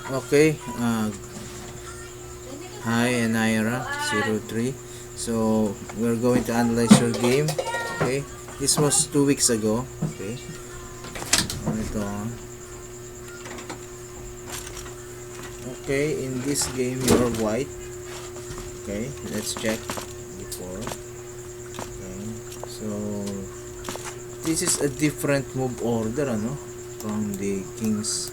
Okay, hi Naira 03. So we're going to analyze your game. Okay, this was 2 weeks ago. Okay, ito. Okay, in this game you're white. Okay, let's check before. Okay, so this is a different move order, ano, from the King's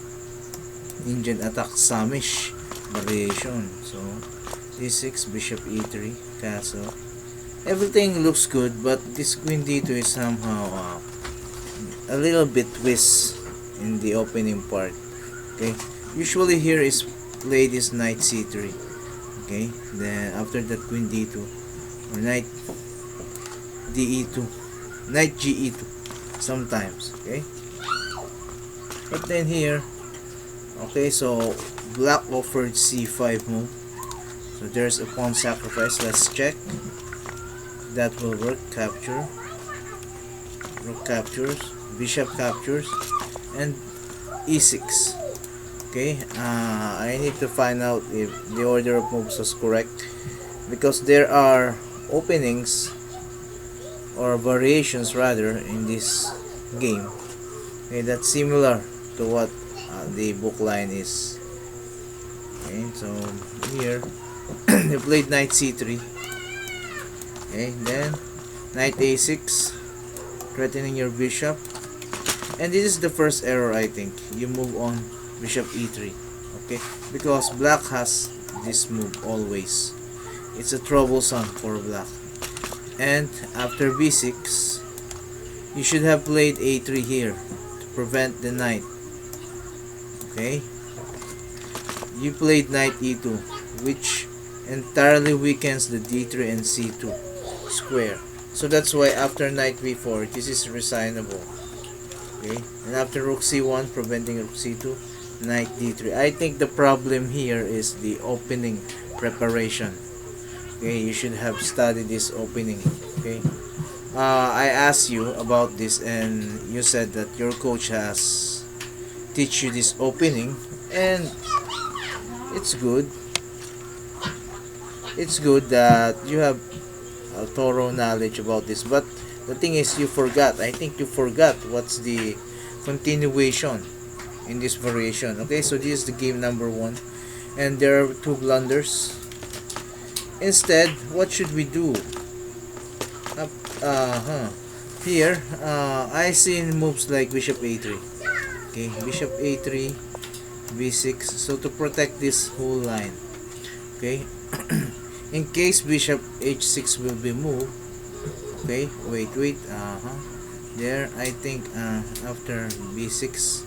Indian attack Samish variation. So d6, bishop e3, castle. Everything looks good, but this queen d2 is somehow a little bit twist in the opening part. Okay, usually here is played is knight c3. Okay, then after that queen d2 or knight de2, knight ge2 sometimes. Okay, but then here, okay, so black offered c5 move. So there's a pawn sacrifice. Let's check. That will work. Capture. Rook captures. Bishop captures. And e6. Okay. I need to find out if the order of moves was correct, because there are openings or variations rather in this game. Okay, that's similar to what the book line is. Okay, so here they played knight c3. Okay, then knight a6, threatening your bishop. And this is the first error, I think. You move on bishop e3. Okay, because black has this move always. It's a troublesome for black. And after b6, you should have played a3 here to prevent the knight. Okay, you played knight e2, which entirely weakens the d3 and c2 square. So that's why after knight b4, this is resignable. Okay, and after rook c1, preventing rook c2, knight d3. I think the problem here is the opening preparation. Okay, you should have studied this opening. Okay, I asked you about this, and you said that your coach has teach you this opening, and it's good. It's good that you have a thorough knowledge about this, but the thing is, you forgot. I think you forgot what's the continuation in this variation. Okay, so this is the game number 1, and there are 2 blunders. Instead, what should we do? Here, I see moves like bishop a3. Okay, bishop a3, b6. So to protect this whole line. Okay, in case bishop h6 will be moved. Okay, wait. There, I think after b6,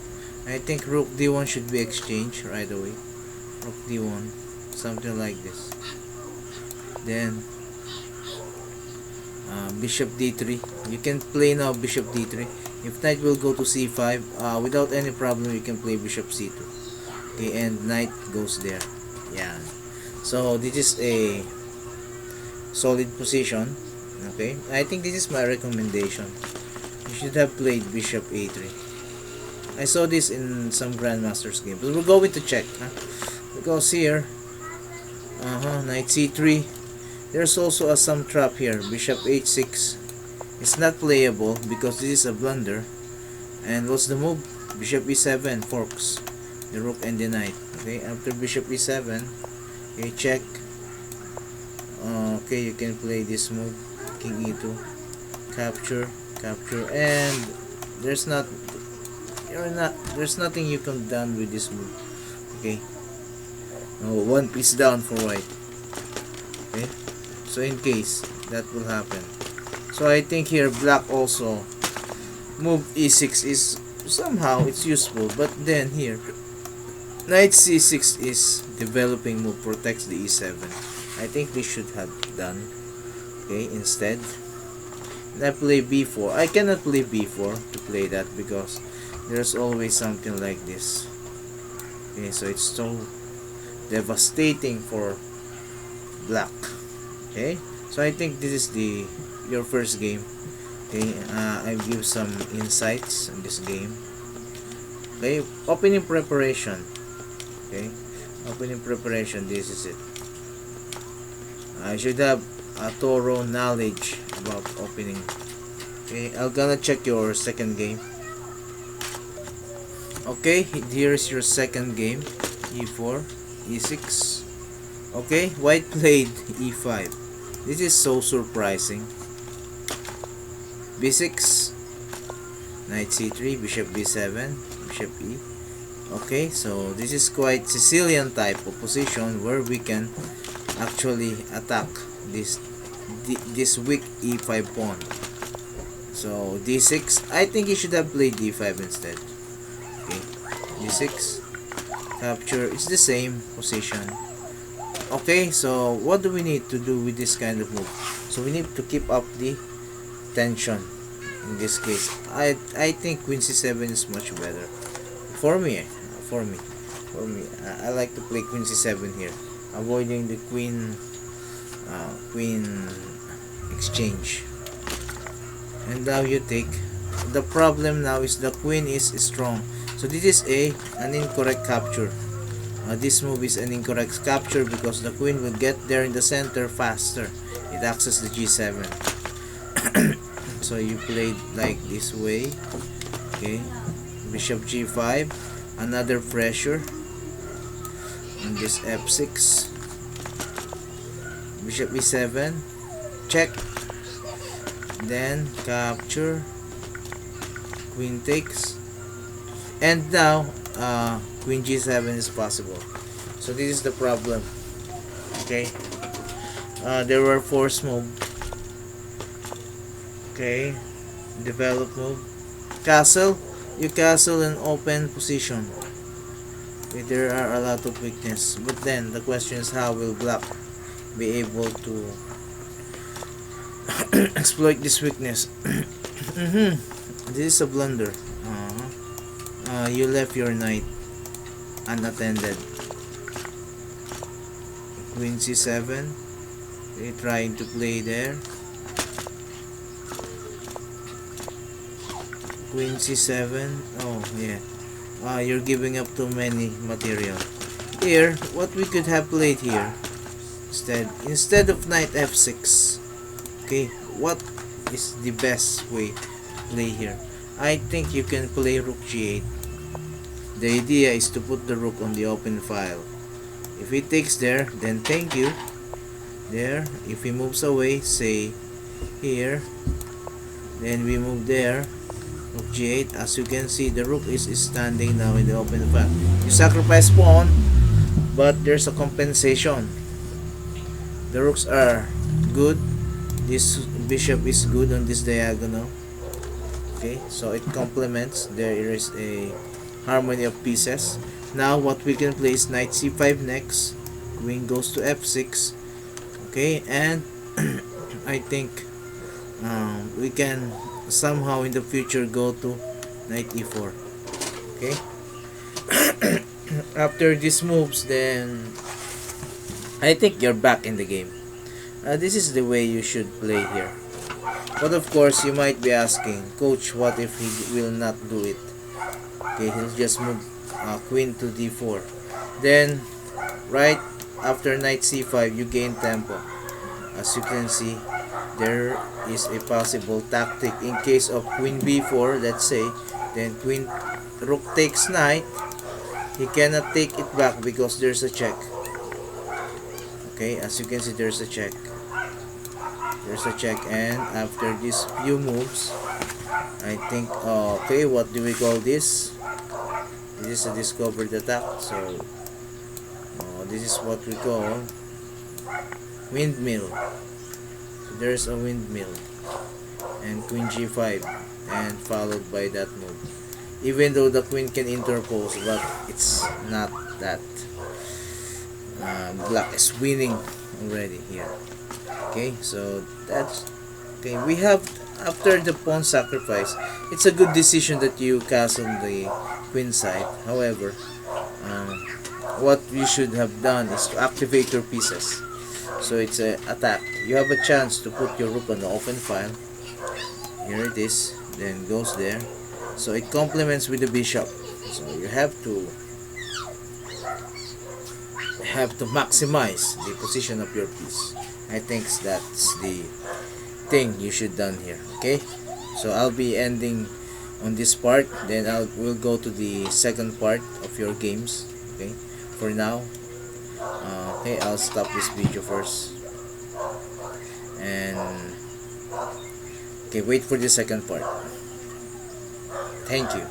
I think rook d1 should be exchanged right away. Rook d1, something like this. Then bishop d3. You can play now bishop d3. If knight will go to c5, without any problem, you can play bishop c2. Okay, and knight goes there. Yeah. So this is a solid position. Okay, I think this is my recommendation. You should have played bishop a3. I saw this in some grandmasters game, but we're going to check, because here, knight c3. There's also a some trap here. Bishop h6. It's not playable because this is a blunder. And what's the move? Bishop e7 forks the rook and the knight. Okay, after bishop e7, okay, check. Okay, you can play this move, king e2, capture, and there's nothing you can done with this move. Okay, one piece down for white. Okay, so in case that will happen, so I think here black also move e6 is somehow it's useful, but then here knight c6 is developing move, protects the e7. I think they should have done. Okay, instead, and I play b4. I cannot play b4 to play that because there's always something like this. Okay, so it's so devastating for black. Okay, so I think this is your first game. Okay, I give some insights on this game. Okay, opening preparation. Okay, opening preparation, this is it. I should have a thorough knowledge about opening. Okay, I'm gonna check your second game. Okay, here's your second game. E4, E6. Okay, white played E5. This is so surprising. B6, knight C3, bishop B7, bishop E. Okay, so this is quite Sicilian type of position where we can actually attack this weak E5 pawn. So D6, I think you should have played D5 instead. Okay, D6, capture, it's the same position. Okay, so what do we need to do with this kind of move? So we need to keep up the tension. In this case, I think Queen C7 is much better for me. I like to play Queen C7 here, avoiding the queen exchange. And now you take. The problem now is the queen is strong, so this is an incorrect capture. This move is an incorrect capture because the queen will get there in the center faster. It accesses the G7. So you played like this way. Okay, bishop G5, another pressure on this F6, bishop E7, check, then capture, queen takes, and now queen G7 is possible. So this is the problem. Okay, there were force move. Okay, develop move, castle. You castle in open position. Okay, there are a lot of weakness, but then the question is how will black be able to exploit this weakness? This is a blunder. You left your knight unattended. Queen C7. Okay, trying to play there. Queen C7. Oh yeah. You're giving up too many material. Here, what we could have played here instead of knight F6. Okay, what is the best way to play here? I think you can play rook G8. The idea is to put the rook on the open file. If he takes there, then thank you. There. If he moves away, say here, then we move there. Rook G8. As you can see, the rook is standing now in the open file. You sacrifice pawn, but there's a compensation. The rooks are good. This bishop is good on this diagonal. Okay, so it complements. There is a harmony of pieces. Now what we can play is knight C5 next. Queen goes to F6. Okay, and I think we can somehow in the future go to knight E4. Okay. After these moves, then I think you're back in the game. This is the way you should play here. But of course, you might be asking, Coach, what if he will not do it? Okay, he'll just move queen to D4. Then, right after knight C5, you gain tempo. As you can see, there is a possible tactic in case of queen B4, let's say. Then rook takes knight. He cannot take it back because there's a check. Okay, as you can see, there's a check. There's a check, and after these few moves, I think, okay, what do we call this? This is a discovered attack. So, this is what we call windmill. So there's a windmill, and queen G5, and followed by that move. Even though the queen can interpose, but it's not that. Black is winning already here. Okay, so that's okay. We have, after the pawn sacrifice, it's a good decision that you castle the queen side. However, what you should have done is to activate your pieces. So it's an attack. You have a chance to put your rook on the open file. Here it is. Then goes there. So it complements with the bishop. So you have to have to maximize the position of your piece. I think that's the thing you should done here. Okay, so I'll be ending on this part, then we'll go to the second part of your games. Okay, for now, okay, I'll stop this video first, and okay, wait for the second part. Thank you.